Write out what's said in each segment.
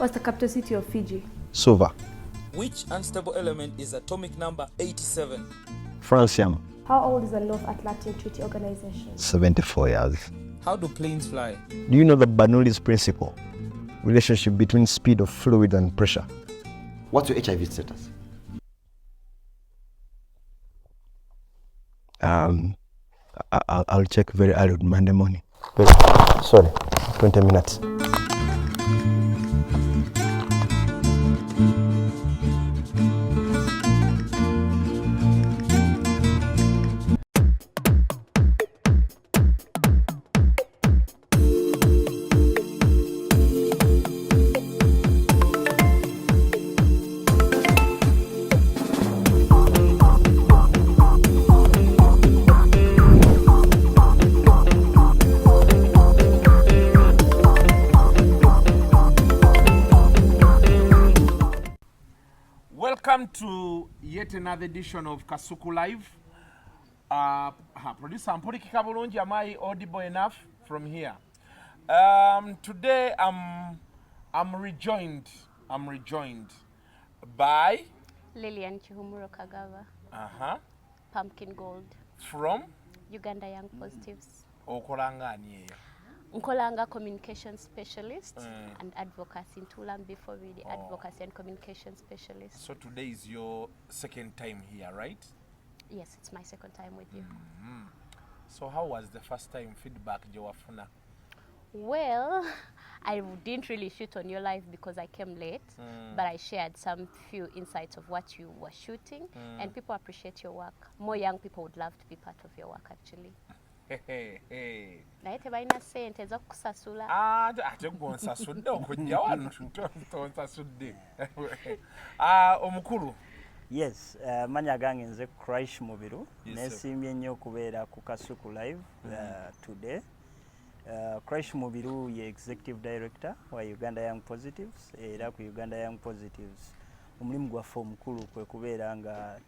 What's the capital city of Fiji? Suva. Which unstable element is atomic number 87? Francium. How old is the North Atlantic Treaty Organization? 74 years. How do planes fly? Do you know the Bernoulli's principle? Relationship between speed of fluid and pressure. What's your HIV status? I'll check very early on Monday morning. Sorry, 20 minutes. Welcome to yet another edition of Kasuku Live. Producer Mpuliki Kabulungi, am I audible enough from here? Today I'm rejoined by Lillian Chihumuro Kagawa. Pumpkin Gold. From Uganda Young Positives. Okolanga ani eyo. Nkolanga communication specialist and advocacy in Tulambi for the advocacy and communication specialist. So today is your second time here, right? Yes, it's my second time with you. So how was the first time feedback Jawafuna? Well, I didn't really shoot on your live because I came late, but I shared some few insights of what you were shooting, and people appreciate your work. More young people would love to be part of your work, actually. Naye tebalina ssente ez'okusasula. Ate gw'onsasudde okujja wano tonsasudde. Omukulu. Yes, manya gange nze Crash Mubiru. Neesiimye nnyo okubeera ku Kasuku Live today. Crash Mubiru ye Executive Director wa Uganda Young Positives. Era ku Uganda Young Positives omulimu gwaffe omukulu kwe kubeera nga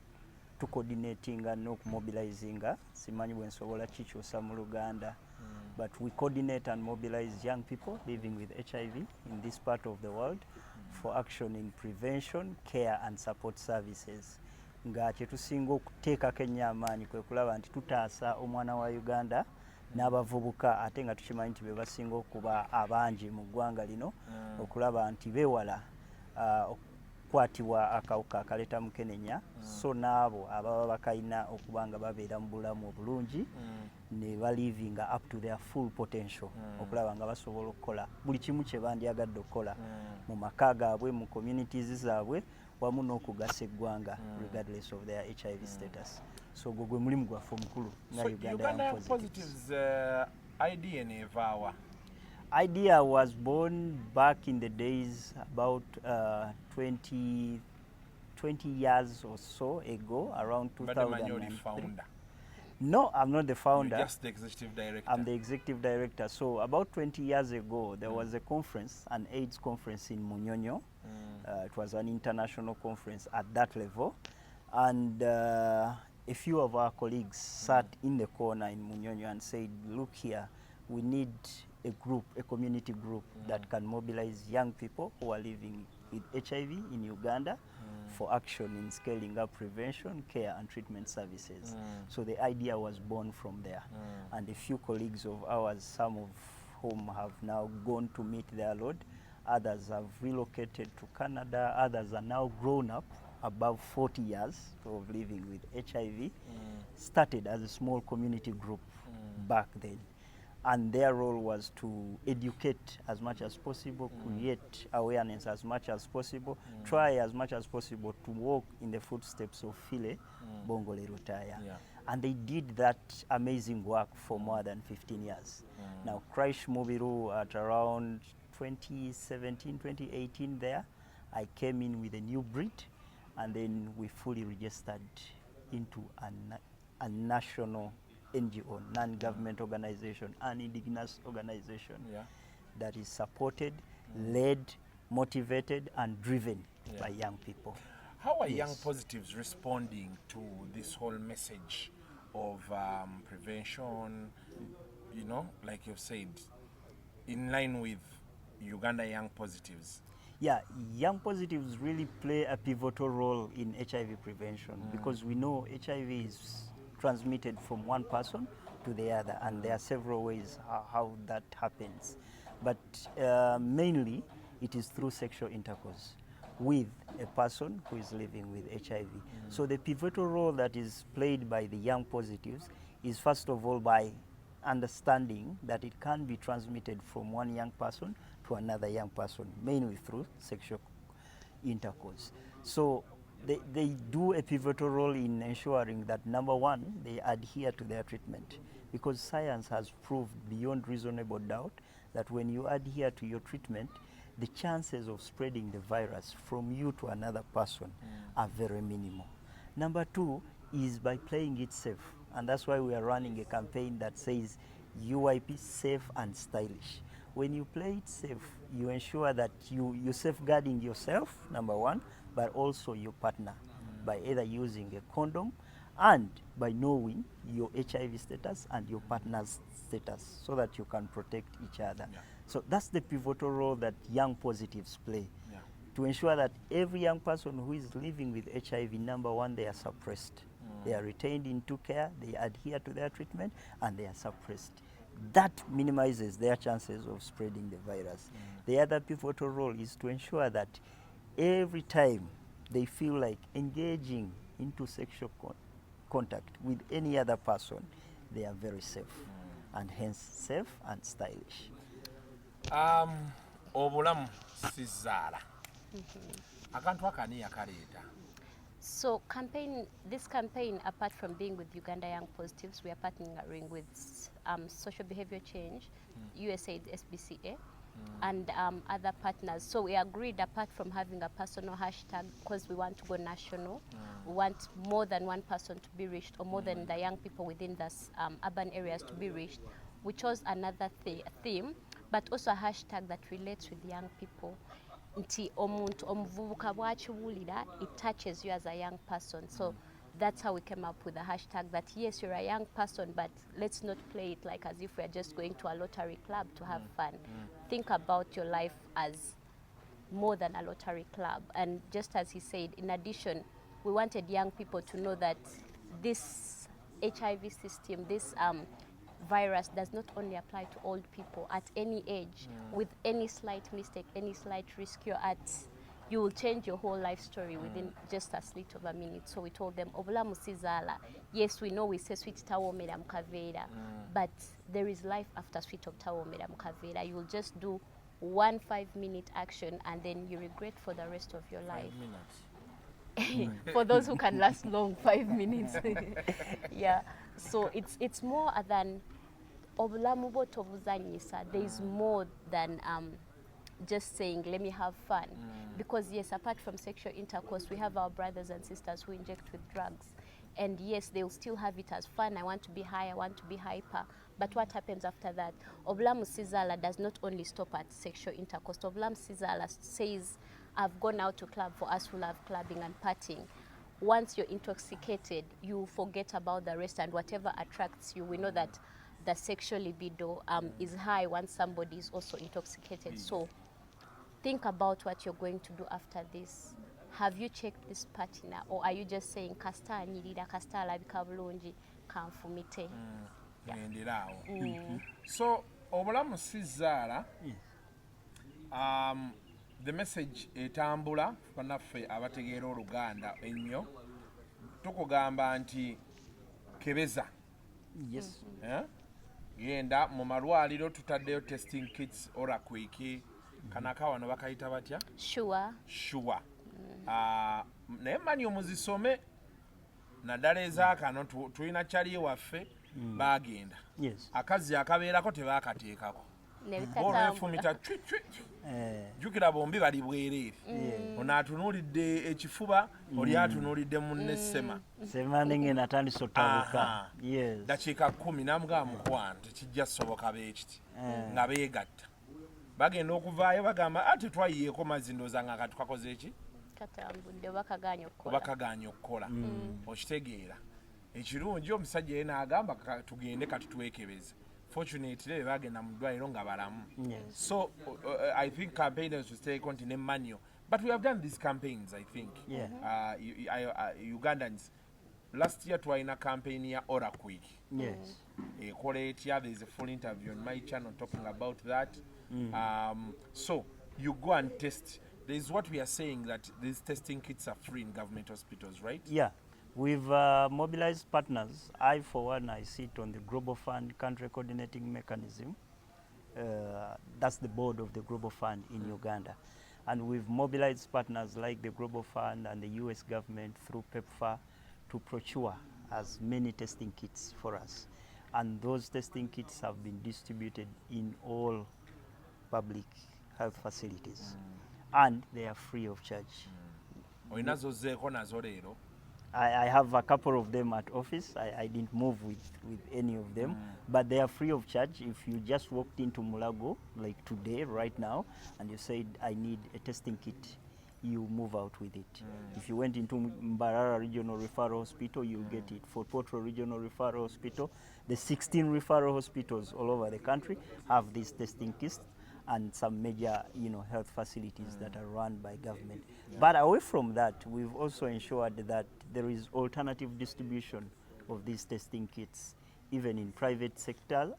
coordinatinga n'okumobilizinga simanyi bwe nsobola kikyusa mu Luganda, but we coordinate and mobilize young people living with HIV in this part of the world for action in prevention, care and support services. Nga kye tusinga okuteekako ennyo amaanyi kwe kulaba nti tutaasa omwana wa Uganda n'abavubuka ate nga tukimanyi nti be basinga okuba abangi mu ggwanga lino, okulaba nti beewala kwatibwa akawuka akaleta mukenenya, so n'abo ababa bakayina okuba nga babeera mu bulamu obulungi ne balivinga up to their full potential, okulaba nga basobola okukola buli kimu kye bandyagadde okukola mu maka gaabwe, mu communities zaabwe, wamu n'okugasa eggwanga regardless of their HIV status. So gwe mulimu gwaffe omukulu nga Uganda Young Positives. Idea nevaawa? Idea was born back in the days about 20 years or so ago, around 2003. No, I'm not the founder. You're just the executive director. I'm the executive director. So about 20 years ago, there was a conference, an AIDS conference in Munyonyo. It was an international conference at that level. And a few of our colleagues sat in the corner in Munyonyo and said, look here, we need a group, a community group that can mobilize young people who are living with HIV in Uganda for action in scaling up prevention, care and treatment services. So the idea was born from there. And a few colleagues of ours, some of whom have now gone to meet their Lord, others have relocated to Canada, others are now grown up, above 40 years of living with HIV, started as a small community group back then. And their role was to educate as much as possible, create awareness as much as possible, try as much as possible to walk in the footsteps of File Bongole Rutaya. And they did that amazing work for more than 15 years. Now, Crash Mubiru at around 2017, 2018 there, I came in with a new breed, and then we fully registered into a national NGO, non-government organization, an indigenous organization that is supported, led, motivated and driven by young people. How are Young Positives responding to this whole message of prevention, you know, like you've said, in line with Uganda Young Positives? Yeah, young positives really play a pivotal role in HIV prevention because we know HIV is transmitted from one person to the other, and there are several ways how that happens. But mainly, it is through sexual intercourse with a person who is living with HIV. So the pivotal role that is played by the young positives is first of all by understanding that it can be transmitted from one young person to another young person, mainly through sexual intercourse. So they do a pivotal role in ensuring that, number one, they adhere to their treatment, because science has proved beyond reasonable doubt that when you adhere to your treatment, the chances of spreading the virus from you to another person are very minimal. Number two is by playing it safe, and that's why we are running a campaign that says UYP safe and stylish. When you play it safe, you ensure that you're safeguarding yourself, number one, but also your partner by either using a condom and by knowing your HIV status and your partner's status so that you can protect each other. Yeah. So that's the pivotal role that young positives play, Yeah. to ensure that every young person who is living with HIV, number one, they are suppressed. They are retained into care, they adhere to their treatment, and they are suppressed. That minimizes their chances of spreading the virus. The other pivotal role is to ensure that every time they feel like engaging into sexual contact with any other person, they are very safe, and hence safe and stylish. Obulamu sizaala. Akantu akani yakaleeta. So this campaign, apart from being with Uganda Young Positives, we are partnering with Social Behavior Change, USAID, SBCA, and other partners. So we agreed, apart from having a personal hashtag, because we want to go national, we want more than one person to be reached, or more than the young people within the urban areas to be reached. We chose another theme, but also a hashtag that relates with young people. Nti omuntu omuvubuka bwakiwulira, it touches you as a young person. So that's how we came up with the hashtag that, yes, you're a young person, but let's not play it like as if we're just going to a lottery club to have fun. Think about your life as more than a lottery club. And just as he said, in addition, we wanted young people to know that this HIV system, this virus does not only apply to old people at any age. With any slight mistake, any slight risk you're at, you will change your whole life story within just a slit of a minute. So we told them, obulamu sizaala. Yes, we know we say sweet tawomera mukaveera, but there is life after sweet of tawomera mukaveera. You will just do 1 5-minute action and then you regret for the rest of your life. 5 minutes. For those who can last long, 5 minutes. Yeah. So it's more than obulamu bwo tobuzanyisa. There is more than just saying, let me have fun. Because yes, apart from sexual intercourse, we have our brothers and sisters who inject with drugs. And yes, they'll still have it as fun. I want to be high, I want to be hyper. But what happens after that? Obulamu sizaala does not only stop at sexual intercourse. Obulamu sizaala says, I've gone out to club, for us who love clubbing and partying. Once you're intoxicated, you forget about the rest and whatever attracts you. We know that the sexual libido is high once somebody is also intoxicated. So think about what you're going to do after this. Have you checked this partner, or are you just saying kasita anyirira, kasita alabika bulungi, kanfumite? So obulamu sizaala, the message etambula banaffe abategeera Oluganda ennyo, tukugamba nti kebeza. Yes. Genda mu malwaliro, tutaddeyo testing kits orakwiki, kanaka wano bakayita batya? Sure. Naye mmanyi omuzisome naddala ezaakano tulina kyali waffe baagenda. Yes. Akazi akabeerako tebaakateekako. Olwefumita jjukira bombi bali bwereere. Ono atunuulidde ekifuba, oli atunuulidde munne Sema. Sema ninge natandise otabuka. Yes. Dakiika 10 namugamba mukwano tekijja soboka beekiti nga beegatta. Bagenda okuvaayo bagamba ate twayiyeeko mazzi ndooza nga katukakoze eki? Katambudde bakagaanya okukola. Okitegeera. Ekirungi omusajja ye n'agamba tugende kati twekebeze. fortunately be bagenda mu ddwaliro nga balamu. Yes. So I think campaigners should stay continent manual. But we have done these campaigns, I think. Yeah. Ugandans. Last year twalina campaign ya Ora Quick. Yes. There is a full interview on my channel talking about that. So you go and test. There is what we are saying that these testing kits are free in government hospitals, right? Yeah. We've mobilized partners. I, for one, I sit on the Global Fund Country Coordinating Mechanism. That's the board of the Global Fund in Uganda. And we've mobilized partners like the Global Fund and the US government through PEPFAR to procure as many testing kits for us. And those testing kits have been distributed in all public health facilities. And they are free of charge. I have a couple of them at office. I didn't move with any of them, but they are free of charge. If you just walked into Mulago, like today, right now, and you said, I need a testing kit, you move out with it. If you went into Mbarara Regional Referral Hospital, you'll get it. For Potro Regional Referral Hospital, the 16 referral hospitals all over the country have these testing kits, and some major, health facilities that are run by government. But away from that, we've also ensured that there is alternative distribution of these testing kits, even in private sector.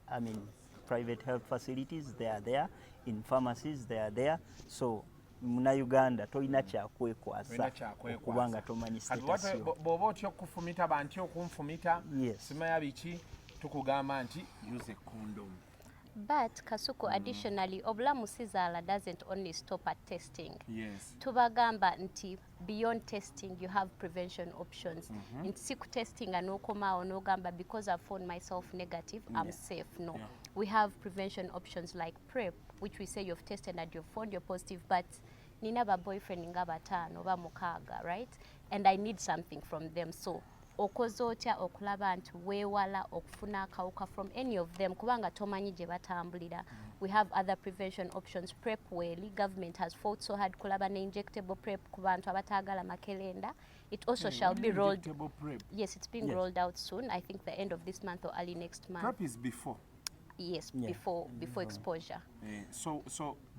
Private health facilities, they are there. In pharmacies, they are there. So, muna Uganda toyina kyakwekwasa okubanga tomanyi status yo. Bw'oba otya okufumita banti okunfumita, Yes. simanya biki tukugamba nti use a condom. But Kasuku, additionally, obulamu sizaala doesn't only stop at testing. Yes. Tubagamba nti beyond testing you have prevention options. Nti siku testing anokomao nogamba because I've found myself negative, I'm safe. No. Yeah. We have prevention options like PrEP, which we say you've tested and you've found you're positive, but nina ba boyfriend nga batano ba mukaaga, right? And I need something from them. So okoze otya okulaba nti weewala okufuna akawuka from any of them kubanga tomanyi gye batambulira. We have other prevention options. PrEP weeli, government has fought so hard kulaba ne injectable PrEP ku bantu abataagala makelenda. It also shall be rolled. Injectable PrEP. Yes, it's being rolled out soon. I think the end of this month or early next month. PrEP is before. Yes, before exposure. So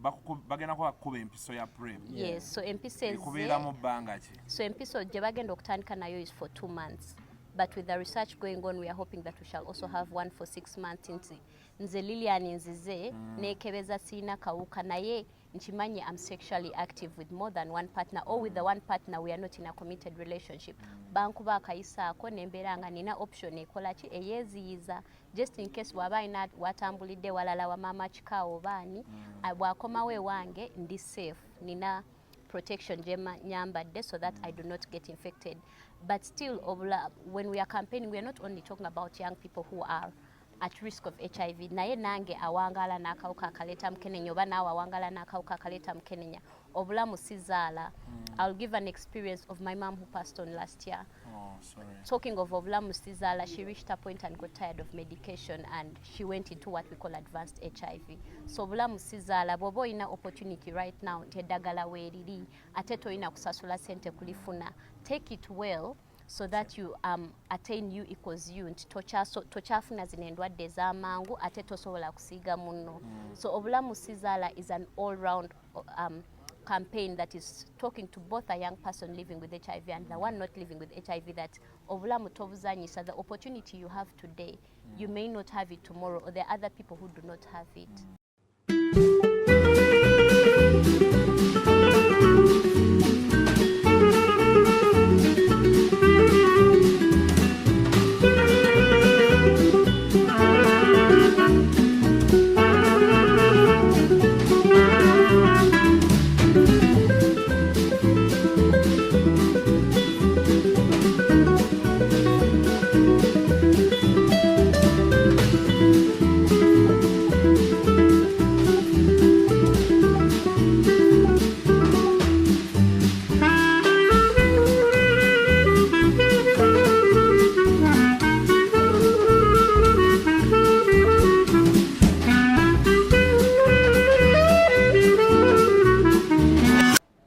bagenda kuba empiso ya PrEP. Yes, so empiso ekubeera mu bbanga ki? So empiso gye bagenda okutandika nayo is for 2 months. But with the research going on, we are hoping that we shall also have one for 6 months. Nze Lilian nzize nekebeza sina kawuka naye nchimanyi I'm sexually active with more than one partner, or with the one partner we are not in a committed relationship. Bankuba akayisaako nembeera nga nina option ekola ki eyeziyiza just in case waba ina watambulidde walala wa mama kikaawo baani bwakomawo ewange ndi safe, nina protection gye nyambadde so that I do not get infected. But still, when we are campaigning, we are not only talking about young people who are at risk of HIV. Naye nange awangala n'akawuka akaleta mukenenya oba naawe awangala n'akawuka akaleta mukenenya. Obulamu sizaala. I'll give an experience of my mom who passed on last year. Oh, sorry. Talking of obulamu sizaala, she reached a point and got tired of medication and she went into what we call advanced HIV. So obulamu sizaala, bw'oba olina opportunity right now nti eddagala weeriri ate toyina kusasula sente kulifuna. Take it well so that you attain U equals U, nti tokyafuna zino endwadde ez'amangu ate tosobola kusiiga munno. So obulamu sizaala is an all-round campaign that is talking to both a young person living with HIV and the one not living with HIV, that obulamu tobuzanyisa, the opportunity you have today, you may not have it tomorrow, or there are other people who do not have it.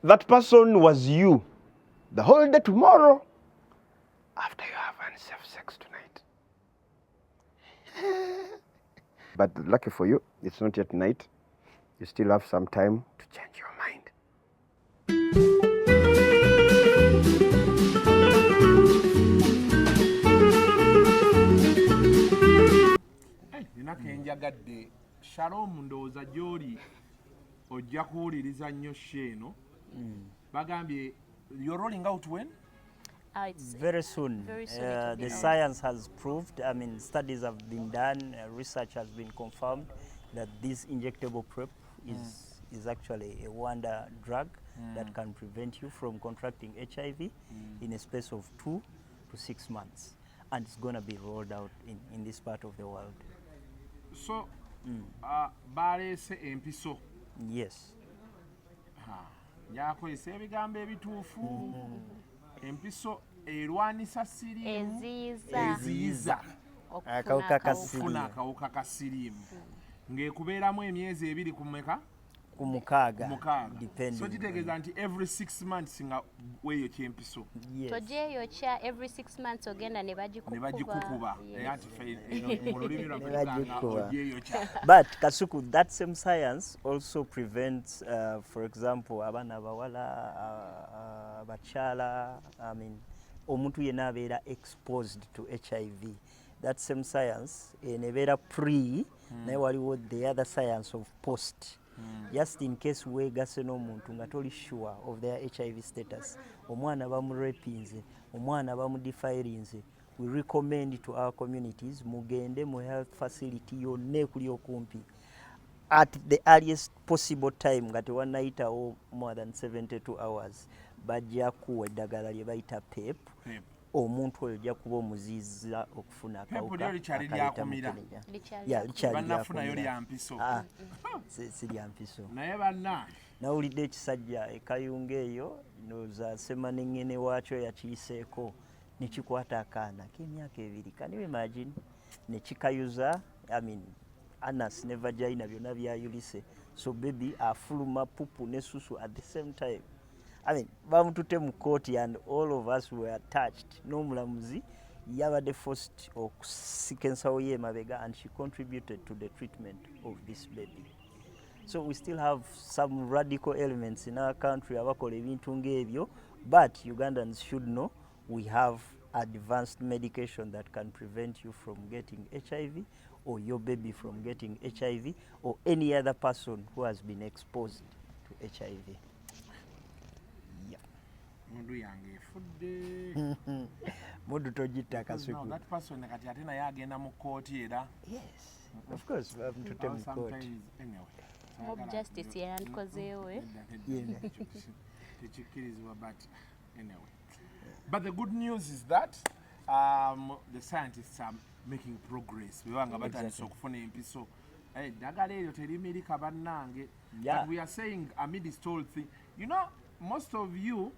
That person was you the whole day tomorrow after you have had safe sex tonight. But lucky for you, it's not yet night. You still have some time to change your mind. Nina kenjagadde Shalom ndowooza gy'oli ojja kuwuliriza nnyo sheeno bagambye you're rolling out when? It's Very soon. Very soon it will be The out. science has proved, I mean, studies have been done, research has been confirmed that this injectable PrEP is actually a wonder drug that can prevent you from contracting HIV in a space of 2 to 6 months. And it's going to be rolled out in this part of the world. So baleese empiso Yes. yakozesa ebigambo ebituufu empiso erwanisa siriimu eziyiza Akawuka ka okufuna akawuka ka siriimu ng'ekubeeramu emyezi ebiri ku meka ku mukaaga mukaaga depending so kitegeeza nti every 6 months nga weeyokya empiso yes. togyeyokya every 6 months ogenda ne ne bagikukuba. bagikukuba naye ati mu lulimi lwaffe Ne bagikuba. tugamba ogyeyokya But Kasuku, that same science also prevents, for example, abana abawala, abakyala, I mean, omuntu yenna abeera exposed to HIV. That same science ebeera pre, naye waliwo the other science of post. Just in case weegase n'omuntu nga toli sure of their HIV status, omwana bamurepinze, omwana bamudefirinze, we recommend to our communities mugende mu health facility yonna ekuli okumpi at the earliest possible time nga tewannayitawo more than 72 hours bajja kuwa eddagala lye bayita PEP. Omuntu oyo ojja kuba omuziyiza okufuna akawuka likyali lyakumira. Bannafunayo lya mpiso. si lya mpiso. Naye banna nawulidde ekisajja ekayunga eyo noza semanengene waakyo yakiyiseeko nekikwata akaana k'emyaka 2. Can you imagine? Nekikayuza, I mean, anus ne vagina byonna byayulise. So baby afuluma pupu ne susu at the same time. I mean, bamutute mu kooti and all of us were touched. N'omulamuzi yabadde forced okusikensawo ye emabega and she contributed to the treatment of this baby. So we still have some radical elements in our country abakola ebintu ng'ebyo, but Ugandans should know we have advanced medication that can prevent you from getting HIV or your baby from getting HIV or any other person who has been exposed to HIV. mundu yange efudde. Mudu togitta No, Kasuku. that person kati ate naye agenda mu kooti era. Yes, of course, bamutute mu Sometimes, kooti. anyway. Mob justice yandikozeewo. Tekikkirizibwa but anyway. But the good news is that the scientists are making progress. Webanga batandise okufuna empiso. Eddagala eryo terimirika bannange. Yeah. But we are saying amidst all things, you know, most of you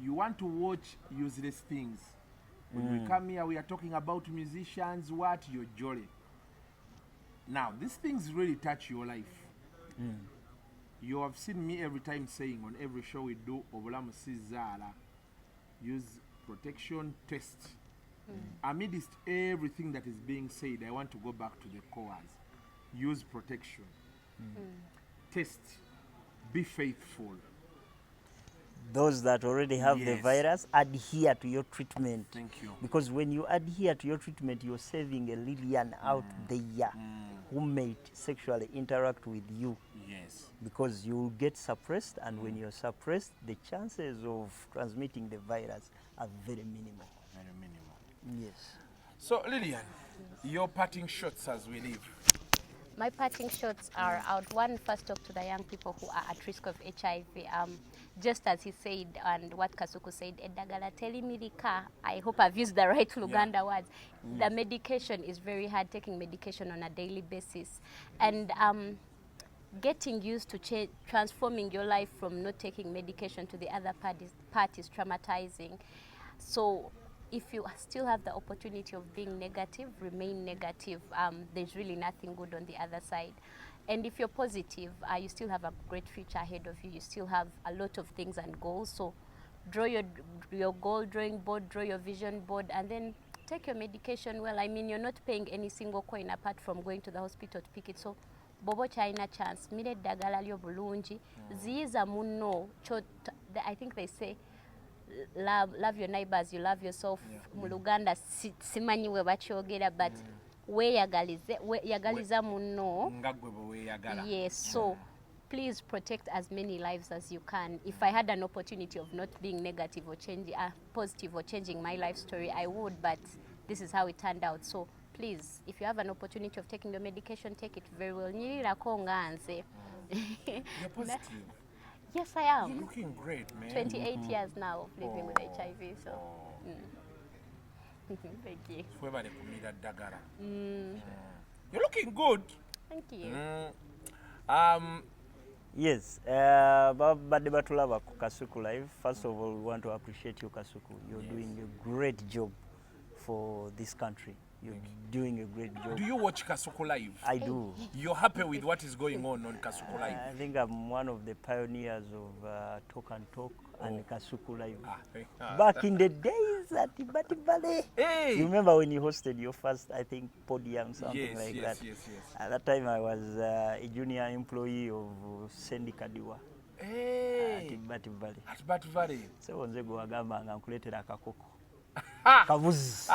want to watch useless things. When we come here, we are talking about musicians, what you're jolly. Now, these things really touch your life. You have seen me every time saying on every show we do, obulamu sizala, use protection, test. Amidst everything that is being said, I want to go back to the cores. Use protection. Test. Be faithful. Those that already have the Yes. virus, adhere to your treatment. Thank you. Because when you adhere to your treatment, you're saving a Lillian out there who may sexually interact with you. Yes. Because you will get suppressed, and when you're suppressed, the chances of transmitting the virus are very minimal. Very minimal. Yes. So, Lillian, your parting shots as we leave. My parting shots are out. One, first talk to the young people who are at risk of HIV. Just as he said and what Kasuku said, eddagala telimilika. I hope I've used the right Luganda words. The medication is very hard, taking medication on a daily basis. And getting used to transforming your life from not taking medication to the other part is traumatizing. So if you still have the opportunity of being negative, remain negative. There's really nothing good on the other side. And if you're positive, you still have a great future ahead of you. You still have a lot of things and goals. So draw your goal drawing board, draw your vision board, and then take your medication well. I mean, you're not paying any single coin apart from going to the hospital to pick it. So bobo china chance mire dagala lyo bulungi ziyiza munno I think they say love your neighbors, you love yourself. Mu Luganda simanyi we bakyogera, but yagaliza munno ngagwe bwe yagala. Yes, so please protect as many lives as you can. If I had an opportunity of not being negative or positive or changing my life story, I would, but this is how it turned out. So please, if you have an opportunity of taking the medication, take it very well. You're positive. Yes, I am. You're looking great, man. 28 years now of living with HIV, so. Thank you. You're looking good. Thank you. Yes, badde batulaba ku Kasuku Live. First of all, we want to appreciate you, Kasuku. You're doing a great job for this country. You're doing a great job. Do you watch Kasuku Live? I do. You're happy with what is going on Kasuku Live? I think I'm one of the pioneers of Talk and Talk and Kasuku Live. Back in the days at Ibati Valley. Hey! You remember when you hosted your first, I think, podium, something that? Yes. At that time, I was a junior employee of Sandy Kadiwa. Hey! At Ibati Valley. At Ibati Valley. So onze go agamba nga nkuletera akakoko. Kabuzi.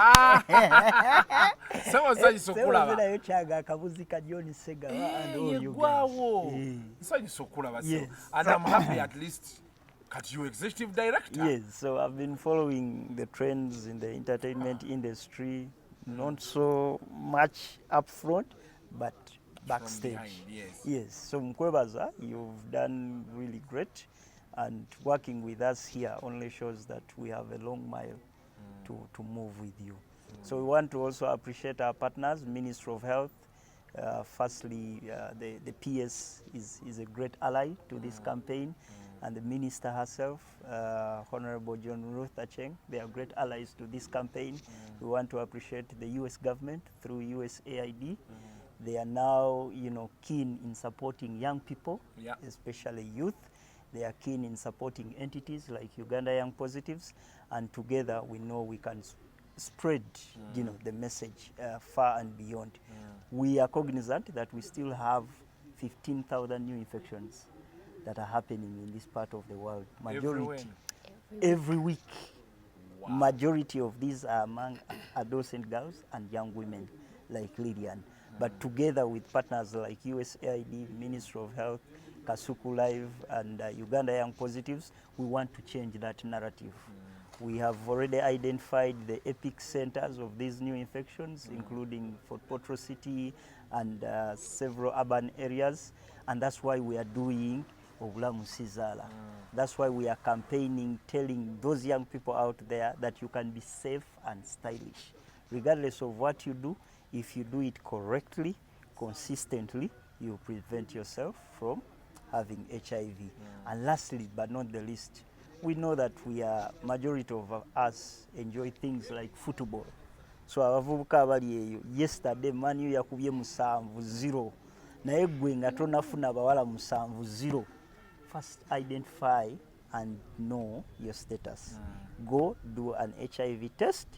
Someone said so kulaba. Sewo chaga kabuzi ka John Sega and all you guys. Said so kulaba. Yes. And I'm happy at least that you executive director. Yes, so I've been following the trends in the entertainment industry, not so much up front, but backstage. Behind, Yes, so Mkwebaza, you've done really great, and working with us here only shows that we have a long mile to move with you. So we want to also appreciate our partners, Ministry of Health. Firstly, the PS is a great ally to this campaign, and the Minister herself, Honorable John Ruth Acheng, they are great allies to this campaign. We want to appreciate the US government through USAID. They are now, keen in supporting young people, especially youth. They are keen in supporting entities like Uganda Young Positives, and together we know we can spread, the message far and beyond. We are cognizant that we still have 15,000 new infections that are happening in this part of the world. Majority every week. Wow. Majority of these are among adolescent girls and young women like Lydian. But together with partners like USAID, Ministry of Health, Kasuku Live, and Uganda Young Positives, we want to change that narrative. We have already identified the epic centers of these new infections, including Fort Potro City and several urban areas, and that's why we are doing Obulamu Sizala. That's why we are campaigning, telling those young people out there that you can be safe and stylish. Regardless of what you do, if you do it correctly, consistently, you prevent yourself from having HIV. And lastly, but not the least, we know that majority of us enjoy things like football. So abavubuka abali eyo, yesterday Man U yakubye 7-0. Naye gwe nga tonafuna abawala 7-0. First identify and know your status. Go do an HIV test,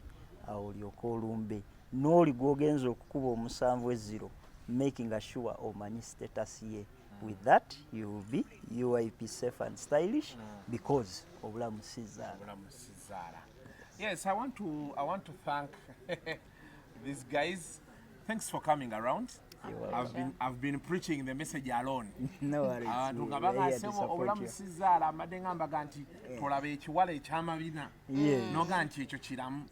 olyoka olumbe. N'oli gwogenza okukuba 7-0, making sure omanyi status ye. With that, you will be UIP safe and stylish because obulamu sizala. Yes, I want to thank these guys. Thanks for coming around. I've been preaching the message alone. No worries. Obulamu sizala amadde ngamba ganti tolaba ekiwala ekyamabina. Noga nti ekyo kiramu.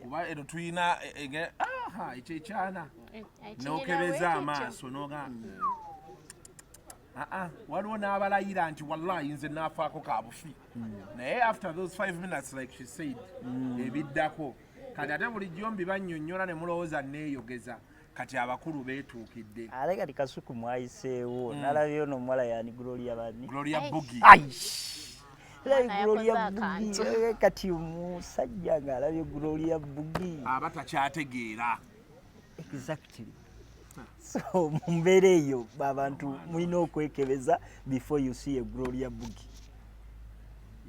Kuba eno tuyina ekyo ekyana. Nokebeza amaaso noga. Waliwo n'abalayira nti wallahi nze naafaako kabufi. Naye after those 5 minutes like she said, ebiddako. Kati ate bulijjo mbibannyonnyola ne mulowooza neeyogeza. Kati abakulu beetuukidde. Ale kati Kasuku mwayiseewo. Nalabye ono omuwala yani Gloria bani? Gloria Bugi. Gloria Bugi. Kati omusajja ng'alabye Gloria Bugi. Aba takyategeera. Exactly. So mumbeera eyo abantu mulina okwekebeza before you see a Gloria Bugi.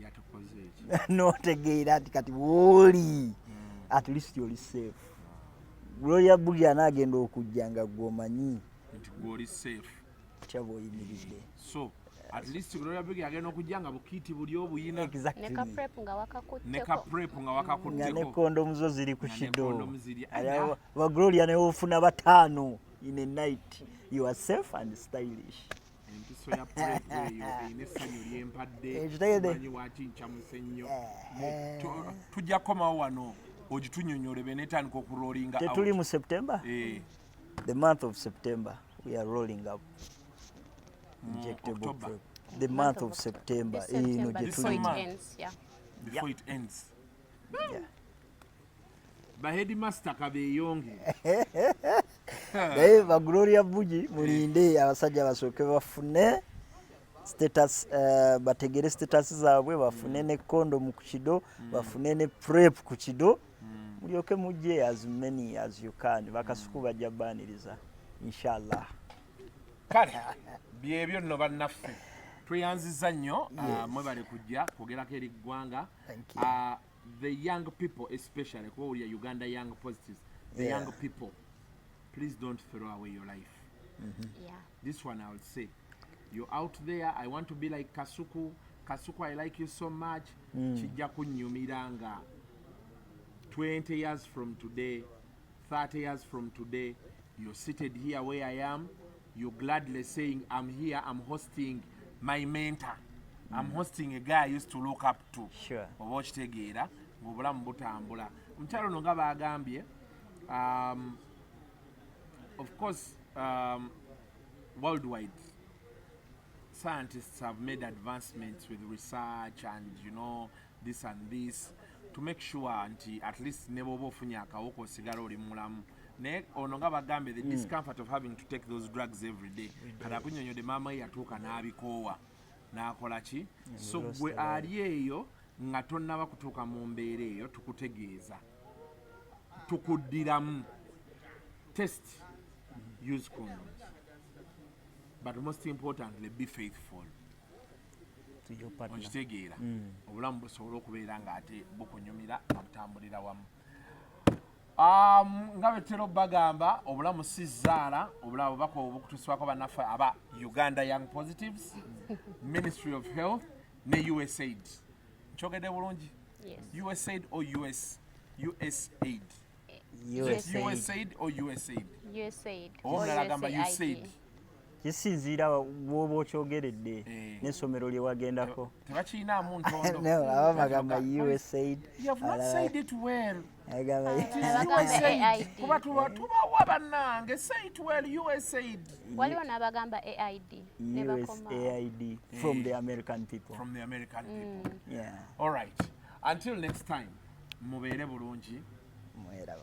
Yatukoze eki. Notegeera nti kati wooli. at least you're safe. Gloria Bugi anagenda okujja nga gwomanyi nti gwoli safe. kyabo oyimiridde. So at least Gloria Big agenda okujja nga bukiiti buli obuyina. Exactly. Neka prep nga wakakutteko. Neka prep nga wakakutteko. Nga ne kondomu zo ziri ku shido. kondomu ziri. Wa Gloria ne ofuna batano in a night. You are safe and stylish. Empiso ya prep eyo ine sanyu lyempadde. Manyi wakincha musenyo. Tujja komawo wano. Ojitunyonyole benetandika okurolinga out. Tetuli mu September? The month of September we are rolling up. Injectable prep. The month of September. Before it ends, yeah. Before it ends. Yeah. Ba headmaster kabeyonge. Naye ba Gloria Bugi mulinde abasajja basooke bafune status bategere status zaabwe bafune ne condom ku kido bafune ne prep ku kido mulyoke mujje as many as you can bakasuku bajja baniriza inshallah. Kale byebyo nno bannaffe tweyanziza nnyo mwebale kujja kwogerako eri ggwanga. The young people especially kuba oli Uganda Young Positives, the young people, please don't throw away your life. Yeah. This one I would say, you're out there, I want to be like Kasuku. Kasuku, I like you so much. Kijja kunnyumiranga 20 years from today, 30 years from today, you're seated here where I am, you're gladly saying, I'm here, I'm hosting my mentor. I'm hosting a guy I used to look up to. Sure. Watch tegeera ng'obulamu butambula. Omukyalo ono nga bagambye, of course, worldwide, scientists have made advancements with research and this and this to make sure nti at least ne bw'oba ofunye akawuka osigala oli mulamu. Naye ono nga bagambye the discomfort of having to take those drugs every day. Kati akunyonyodde maama ye yatuuka n'abikoowa. N'akola ki? So gwe ali eyo nga tonnaba kutuuka mu mbeera eyo tukutegeeza. Tukuddiramu. Test. Use condoms. But most importantly, be faithful. To your partner. Okitegeera. Obulamu busobola okubeera ng'ate bukunyumira nga butambulira wamu. Nga betera bagamba obulamu si zzaala obulamu bako obukutuswako bannaffe aba Uganda Young Positives, Ministry of Health ne USAID. Nkyogedde bulungi? Yes. USAID or USAID? USAID. USAID or USAID? USAID. Omulala agamba USAID. Kisinziira w'oba okyogeredde n'essomero lye wagendako. Tebakiinaamu ntondo. No, aba bagamba USAID. You have not said it well. Agamba AID. Kuba tubawa bannange, say it well, USAID. Waliwo n'abagamba AID. USAID from the American people. From the American people. Yeah. All right. Until next time, mubeere bulungi. Mwera.